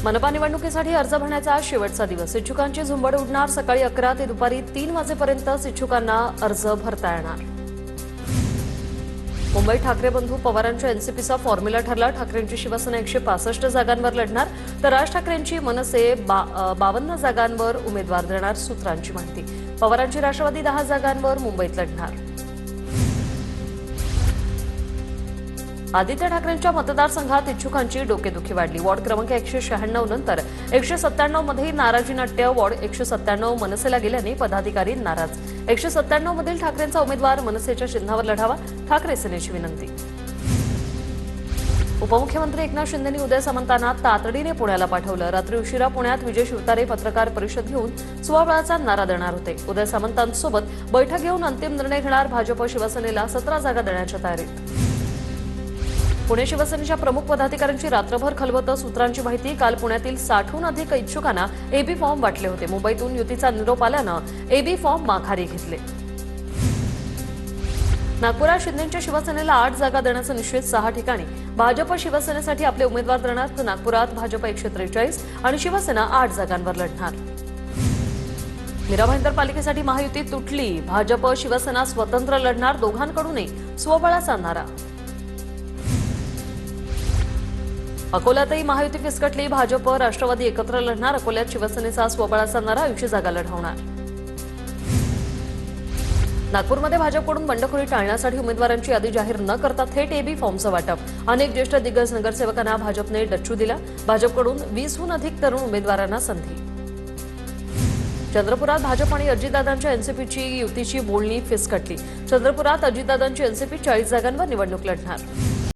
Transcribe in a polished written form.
मनपा निवडणुकीसाठी अर्ज भरण्याचा आज शेवटचा दिवस। इच्छुकांची झुंबड उडणार। सकाळी 11 ते दुपारी 3 वाजेपर्यंत इच्छुकांना अर्ज भरता येणार। मुंबईत ठाकरे बंधू पवारांच्या एनसीपीचा फॉर्म्युला ठरला। ठाकरेंची शिवसेना 165 जागांवर लढणार, तर राज ठाकरेंची मनसे 52 जागांवर उमेदवार देणार। सूत्रांची माहिती, पवारांची राष्ट्रवादी 10 जागांवर मुंबईत लढणार। आदित्य ठाकरेंच्या मतदारसंघात इच्छुकांची डोकेदुखी वाढली। वॉर्ड क्रमांक 196 नंतर 197 मध्ये नाराजी नाट्य वॉर्ड 197 मनसेला गेल्याने पदाधिकारी नाराज। 197 मधील ठाकरेंचा उमेदवार मनसेच्या चिन्हावर लढावा, ठाकरे सेनेची विनंती। उपमुख्यमंत्री एकनाथ शिंदेंनी उदय सामंतांना तातडीने पुण्याला पाठवलं। रात्री उशिरा पुण्यात विजय शिवतारे पत्रकार परिषद घेऊन स्वबळाचा नारा देणार होते। उदय सामंतांसोबत बैठक घेऊन अंतिम निर्णय घेणार। भाजप शिवसेनेला 17 जागा देण्याच्या तयारीत। पुणे शिवसेनेच्या प्रमुख पदाधिकाऱ्यांची रात्रभर खलबत। सूत्रांची माहिती, काल पुण्यातील 60हून अधिक इच्छुकांना एबी फॉर्म वाटले होते। मुंबईतून युतीचा निरोप आल्यानं एबी फॉर्म माघारी घेतले। नागपुरात शिंदेंच्या शिवसेनेला 8 जागा देण्याचं निश्चित। 6 ठिकाणी भाजप शिवसेनेसाठी आपले उमेदवार देणार, तर नागपुरात भाजप 143 आणि शिवसेना 8 जागांवर लढणार। मीरा भाईंदर पालिकेसाठी महायुती तुटली। भाजप शिवसेना स्वतंत्र लढणार, दोघांकडूनही स्वबळाचा नारा। अकोल्यातही महायुती फिसकटली। भाजप राष्ट्रवादी एकत्र लढणार। अकोल्यात शिवसेनेचा स्वबळाचा नारा, 80 जागा लढवणार। नागपूरमध्ये भाजपकडून बंडखोरी टाळण्यासाठी उमेदवारांची यादी जाहीर न करता थेट एबी फॉर्मचं वाटप। अनेक ज्येष्ठ दिग्गज नगरसेवकांना भाजपने डच्चू दिला। भाजपकडून 20हून अधिक तरुण उमेदवारांना संधी। चंद्रपुरात भाजप आणि अजितदादांच्या एनसीपीची युतीची बोलणी फिसकटली। चंद्रपुरात अजितदादांची एनसीपी 40 जागांवर निवडणूक लढणार।